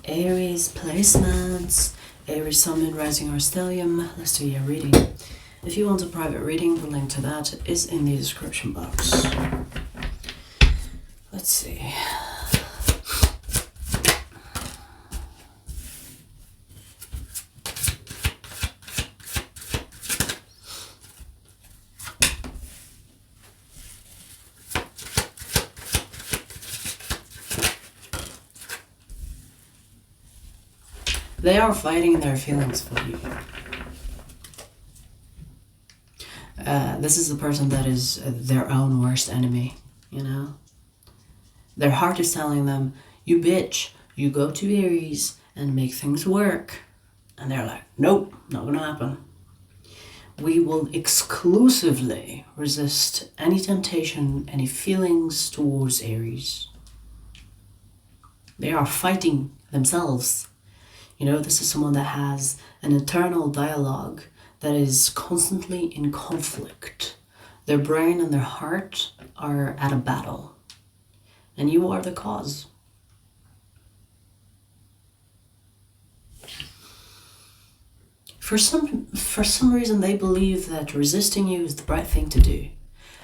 Aries placements, Aries Sun, Moon, Rising, or Stellium. Let's do your reading. If you want a private reading, the link to that is in the description box. Let's see. They are fighting their feelings for you. This is the person that is their own worst enemy, you know? Their heart is telling them, you bitch, you go to Aries and make things work. And they're like, nope, not gonna happen. We will exclusively resist any temptation, any feelings towards Aries. They are fighting themselves. You know, this is someone that has an internal dialogue that is constantly in conflict. Their brain and their heart are at a battle. And you are the cause. For some reason, they believe that resisting you is the right thing to do.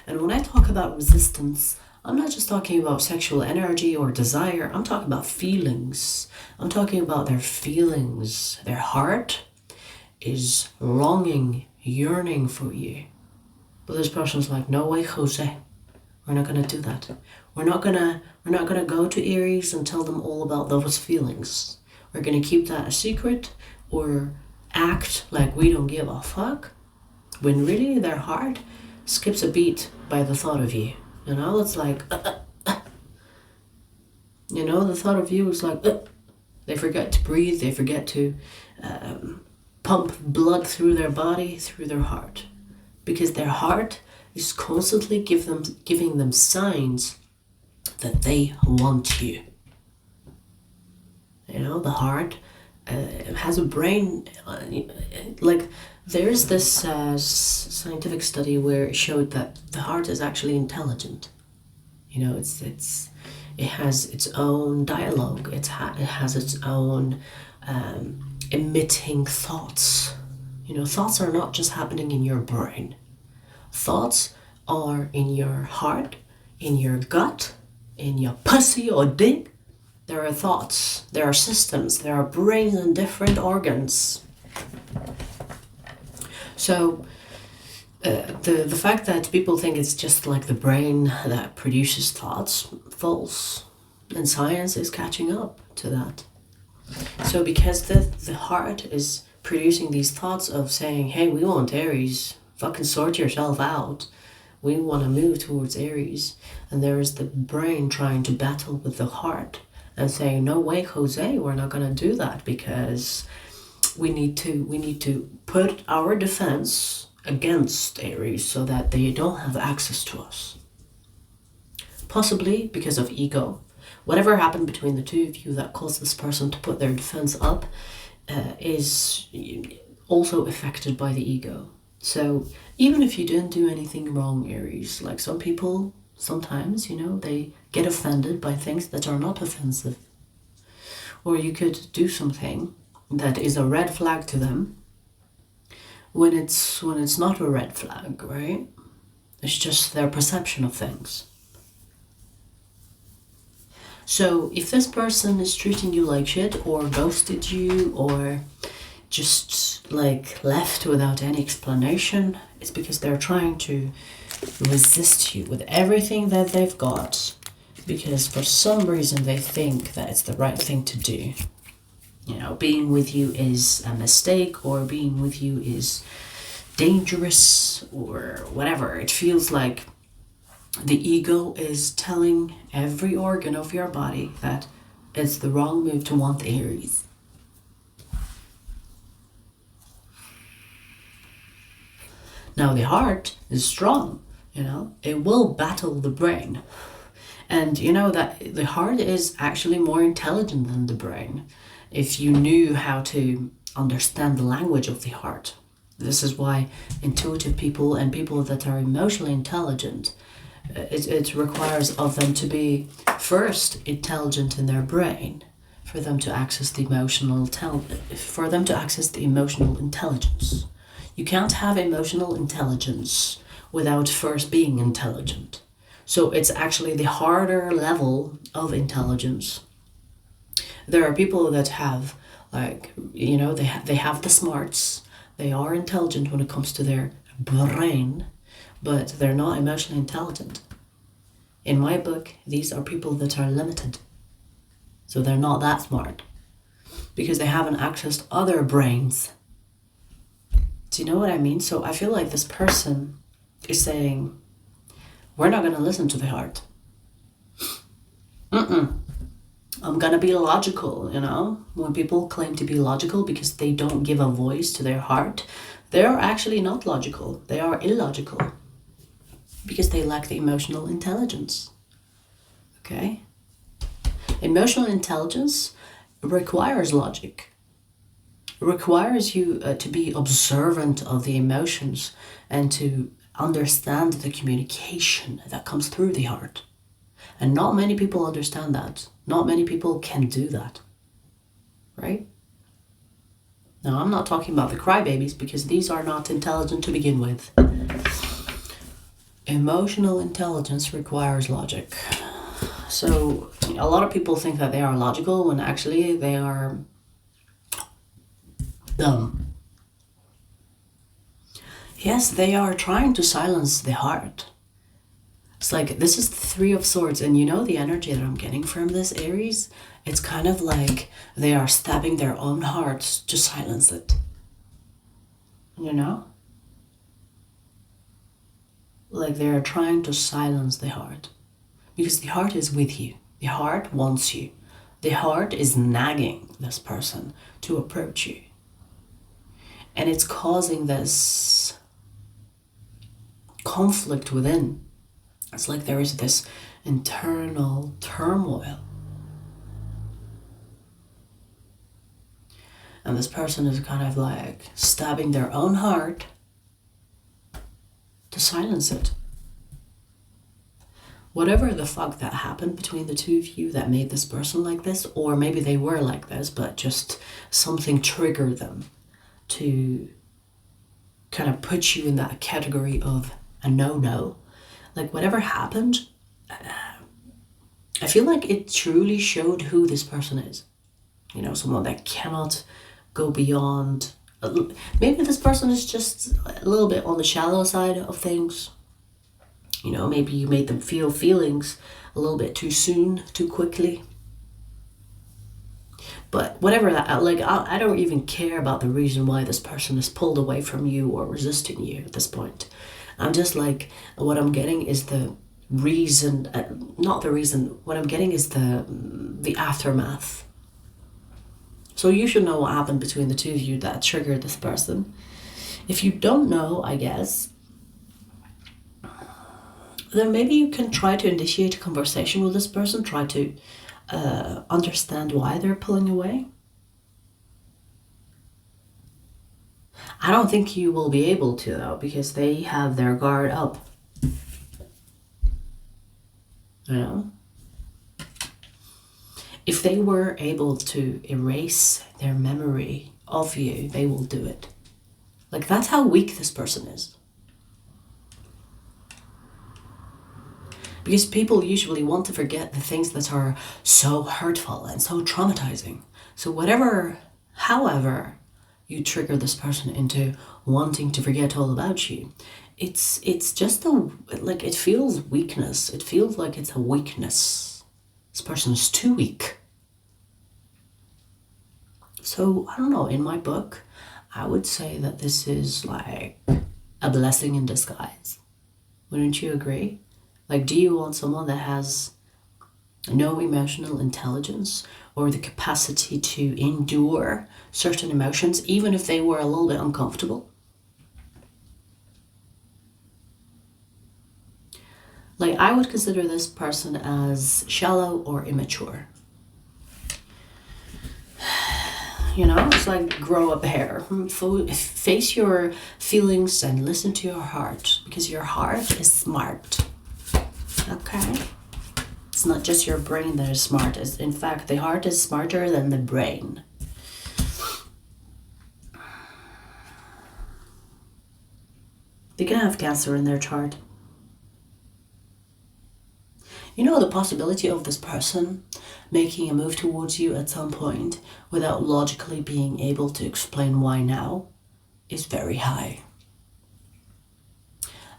And when I talk about resistance, I'm not just talking about sexual energy or desire. I'm talking about feelings. I'm talking about their feelings. Their heart is longing, yearning for you. But this person's like, no way, Jose. We're not gonna do that. We're not gonna go to Aries and tell them all about those feelings. We're gonna keep that a secret or act like we don't give a fuck. When really their heart skips a beat by the thought of you. You know, it's like, You know, the thought of you is like, They forget to breathe, they forget to pump blood through their body, through their heart. Because their heart is constantly giving them signs that they want you. You know, the heart has a brain, like there's this scientific study where it showed that the heart is actually intelligent. You know, it has its own dialogue. It has its own emitting thoughts. You know, thoughts are not just happening in your brain. Thoughts are in your heart, in your gut, in your pussy or dick. There are thoughts, there are systems, there are brains and different organs. So the fact that people think it's just like the brain that produces thoughts, false. And science is catching up to that. So because the heart is producing these thoughts of saying, hey, we want Aries, fucking sort yourself out. We want to move towards Aries. And there is the brain trying to battle with the heart and saying, no way, Jose, we're not going to do that because we need to put our defense against Aries so that they don't have access to us. Possibly because of ego. Whatever happened between the two of you that caused this person to put their defense up is also affected by the ego. So even if you didn't do anything wrong, Aries, like some people, sometimes, you know, they get offended by things that are not offensive. Or you could do something that is a red flag to them when it's not a red flag, right? It's just their perception of things. So if this person is treating you like shit or ghosted you or just like left without any explanation, it's because they're trying to resist you with everything that they've got because for some reason they think that it's the right thing to do. You know, being with you is a mistake or being with you is dangerous or whatever. It feels like the ego is telling every organ of your body that it's the wrong move to want the Aries. Now the heart is strong, you know, it will battle the brain. And you know that the heart is actually more intelligent than the brain if you knew how to understand the language of the heart. This is why intuitive people and people that are emotionally intelligent, it requires of them to be first intelligent in their brain for them to access the emotional intelligence. You can't have emotional intelligence without first being intelligent. So it's actually the harder level of intelligence. There are people that have, like, you know, they have the smarts. They are intelligent when it comes to their brain, but they're not emotionally intelligent. In my book, these are people that are limited. So they're not that smart because they haven't accessed other brains. Do you know what I mean? So I feel like this person is saying, we're not going to listen to the heart. I'm going to be logical, you know? When people claim to be logical because they don't give a voice to their heart, they are actually not logical. They are illogical because they lack the emotional intelligence. Okay? Emotional intelligence requires logic. It requires you to be observant of the emotions and to understand the communication that comes through the heart. And not many people understand that. Not many people can do that. Right? Now, I'm not talking about the crybabies because these are not intelligent to begin with. Emotional intelligence requires logic. So a lot of people think that they are logical when actually they are dumb. Yes, they are trying to silence the heart. It's like, this is the Three of Swords, and you know the energy that I'm getting from this, Aries? It's kind of like they are stabbing their own hearts to silence it. You know? Like they are trying to silence the heart. Because the heart is with you. The heart wants you. The heart is nagging this person to approach you. And it's causing this conflict within. It's like there is this internal turmoil. And this person is kind of like stabbing their own heart to silence it. Whatever the fuck that happened between the two of you that made this person like this, or maybe they were like this, but just something triggered them to kind of put you in that category of a no-no. Like whatever happened, I feel like it truly showed who this person is. You know, someone that cannot go beyond. Maybe this person is just a little bit on the shallow side of things. You know, maybe you made them feel feelings a little bit too soon, too quickly. But whatever that, like, I don't even care about the reason why this person is pulled away from you or resisting you at this point. I'm just like, what I'm getting is the reason, not the reason, what I'm getting is the aftermath. So you should know what happened between the two of you that triggered this person. If you don't know, I guess, then maybe you can try to initiate a conversation with this person, try to understand why they're pulling away. I don't think you will be able to, though, because they have their guard up. You know? If they were able to erase their memory of you, they will do it. Like, that's how weak this person is. Because people usually want to forget the things that are so hurtful and so traumatizing. So however you trigger this person into wanting to forget all about you, it's just it feels weakness. It feels like it's a weakness. This person is too weak. So, I don't know, in my book, I would say that this is like a blessing in disguise. Wouldn't you agree? Like, do you want someone that has no emotional intelligence or the capacity to endure certain emotions, even if they were a little bit uncomfortable? Like, I would consider this person as shallow or immature. You know, it's like grow up hair. Face your feelings and listen to your heart, because your heart is smart. Okay? It's not just your brain that is smart. In fact, the heart is smarter than the brain. They can have Cancer in their chart. You know, the possibility of this person making a move towards you at some point without logically being able to explain why now is very high.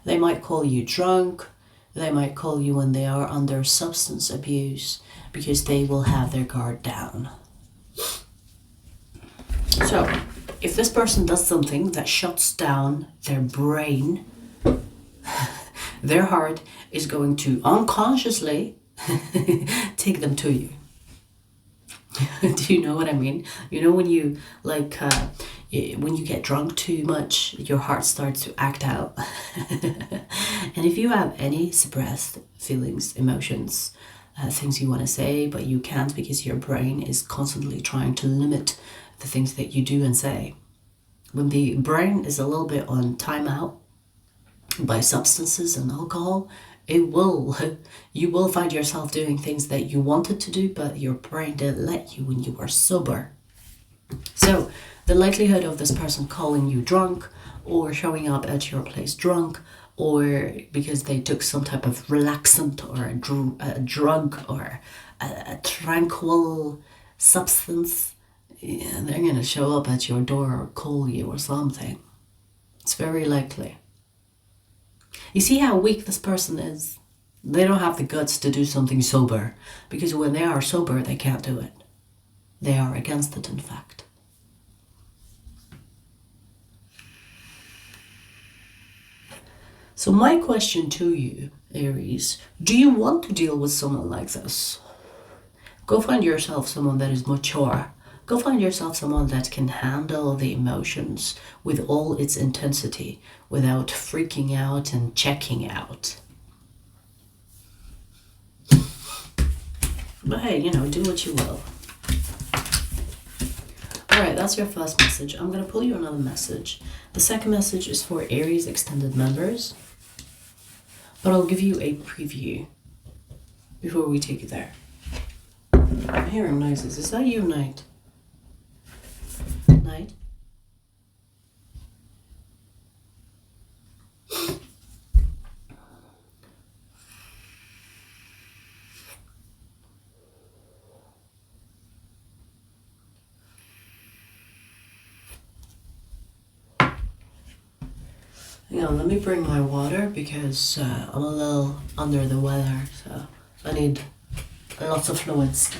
They might call you drunk. They might call you when they are under substance abuse because they will have their guard down. So, if this person does something that shuts down their brain, their heart is going to unconsciously take them to you. Do you know what I mean? You know, when you when you get drunk too much, your heart starts to act out. And if you have any suppressed feelings, emotions, things you want to say, but you can't because your brain is constantly trying to limit the things that you do and say. When the brain is a little bit on timeout by substances and alcohol, you will find yourself doing things that you wanted to do, but your brain didn't let you when you were sober. So the likelihood of this person calling you drunk or showing up at your place drunk, or because they took some type of relaxant or a drug or a tranquil substance, they're going to show up at your door or call you or something. It's very likely. You see how weak this person is? They don't have the guts to do something sober, because when they are sober, they can't do it. They are against it, in fact. So my question to you, Aries, do you want to deal with someone like this? Go find yourself someone that is mature. Go find yourself someone that can handle the emotions with all its intensity without freaking out and checking out. But hey, you know, do what you will. Alright, that's your first message. I'm going to pull you another message. The second message is for Aries extended members. But I'll give you a preview before we take it there. I'm hearing noises. Is that you, Night? Night? Hang on, let me bring my water because I'm a little under the weather, so I need lots of fluids.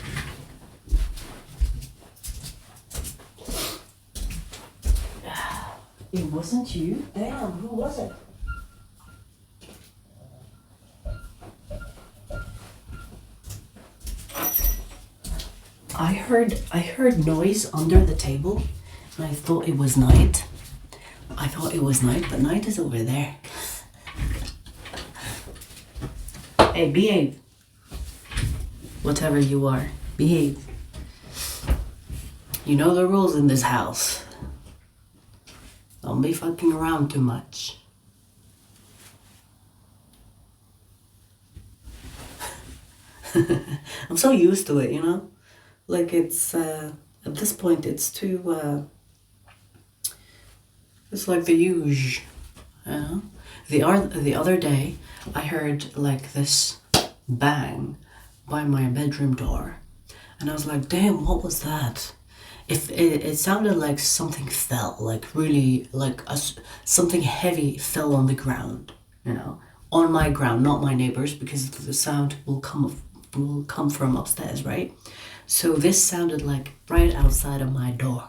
It wasn't you? Damn, who was it? I heard noise under the table and I thought it was Night. But Night is over there. Hey, behave. Whatever you are, behave. You know the rules in this house. Don't be fucking around too much. I'm so used to it, you know? Like it's, at this point it's too, it's like the usual, you know? The other day, I heard like this bang by my bedroom door. And I was like, damn, what was that? It sounded like something fell, like really, like something heavy fell on the ground, you know? On my ground, not my neighbors, because the sound will come from upstairs, right? So this sounded like right outside of my door.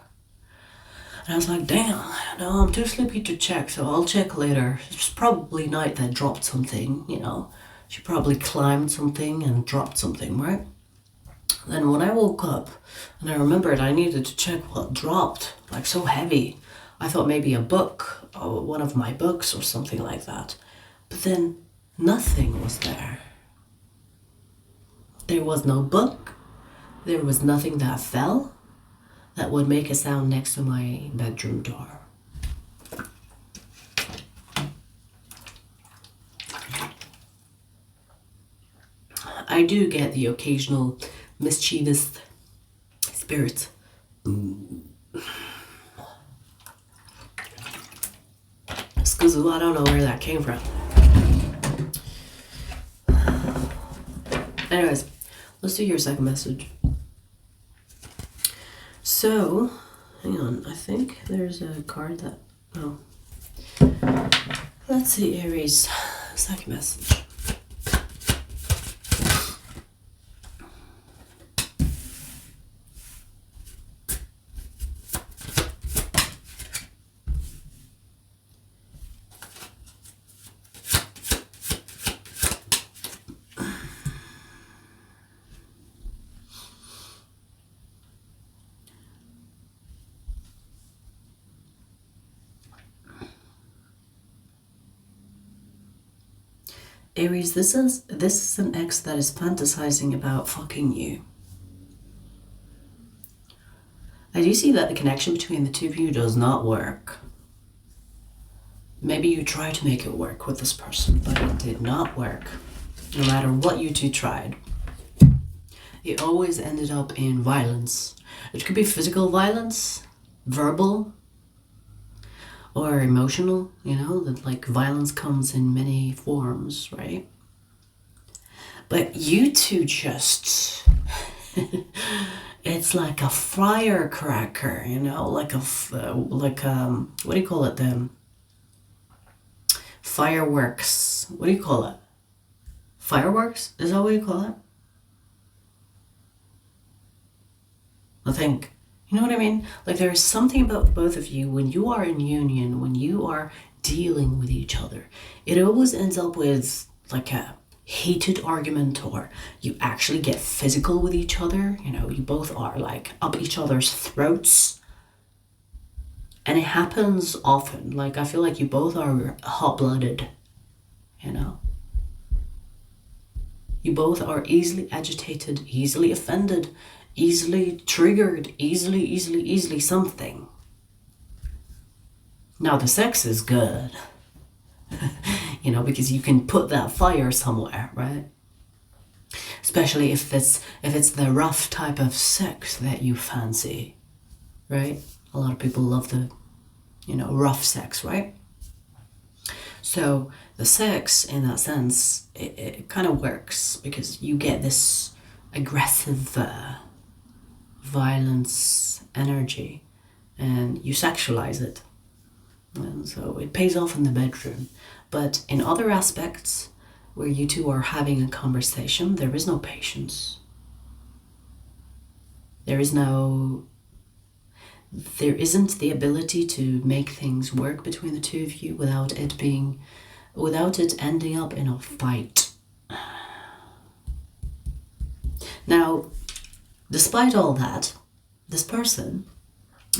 And I was like, damn, no, I'm too sleepy to check, so I'll check later. It's probably Night that dropped something, you know. She probably climbed something and dropped something, right? Then when I woke up and I remembered I needed to check what dropped, like so heavy, I thought maybe a book, or one of my books or something like that. But then nothing was there. There was no book. There was nothing that fell that would make a sound next to my bedroom door. I I do get the occasional mischievous spirit. Excuse me, I don't know where that came from. Anyways, let's do your second message. So, hang on, I think there's a card that, oh. Let's see, Aries, second message. Aries, this is an ex that is fantasizing about fucking you. I do see that the connection between the two of you does not work. Maybe you tried to make it work with this person, but it did not work. No matter what you two tried. It always ended up in violence. It could be physical violence, verbal, or emotional, you know, that like violence comes in many forms, right? But you two just, it's like a firecracker, you know, like what do you call it then? Fireworks. What do you call it? Fireworks? Is that what you call it? I think. You know what I mean? Like there is something about both of you when you are in union, when you are dealing with each other. It always ends up with like a heated argument, or you actually get physical with each other. You know, you both are like up each other's throats. And it happens often. Like I feel like you both are hot-blooded, you know. You both are easily agitated, easily offended, easily triggered, easily something. Now the sex is good, you know, because you can put that fire somewhere, right? Especially if it's the rough type of sex that you fancy, right? A lot of people love the, you know, rough sex, right? So the sex, in that sense, it kind of works because you get this aggressive violence energy and you sexualize it, and so it pays off in the bedroom. But in other aspects where you two are having a conversation, there is no patience, there isn't the ability to make things work between the two of you without it ending up in a fight. Now, despite all that, this person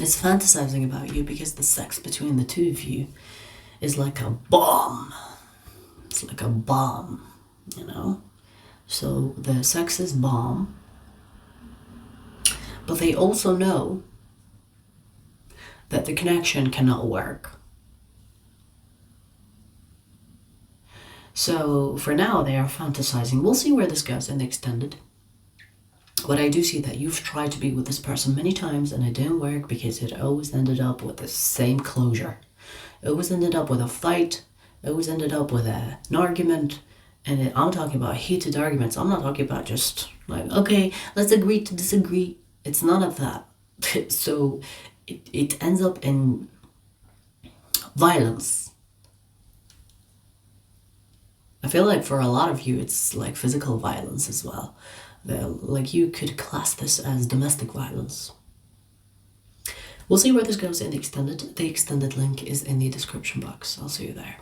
is fantasizing about you because the sex between the two of you is like a bomb. It's like a bomb, you know? So the sex is bomb, but they also know that the connection cannot work. So for now, they are fantasizing. We'll see where this goes in the extended. But I do see that you've tried to be with this person many times and it didn't work because it always ended up with the same closure. It always ended up with a fight. It always ended up with an argument. And I'm talking about heated arguments. I'm not talking about just like, okay, let's agree to disagree. It's none of that. So it ends up in violence. I feel like for a lot of you, it's like physical violence as well. Like you could class this as domestic violence. We'll see where this goes in the extended. The extended link is in the description box. I'll see you there.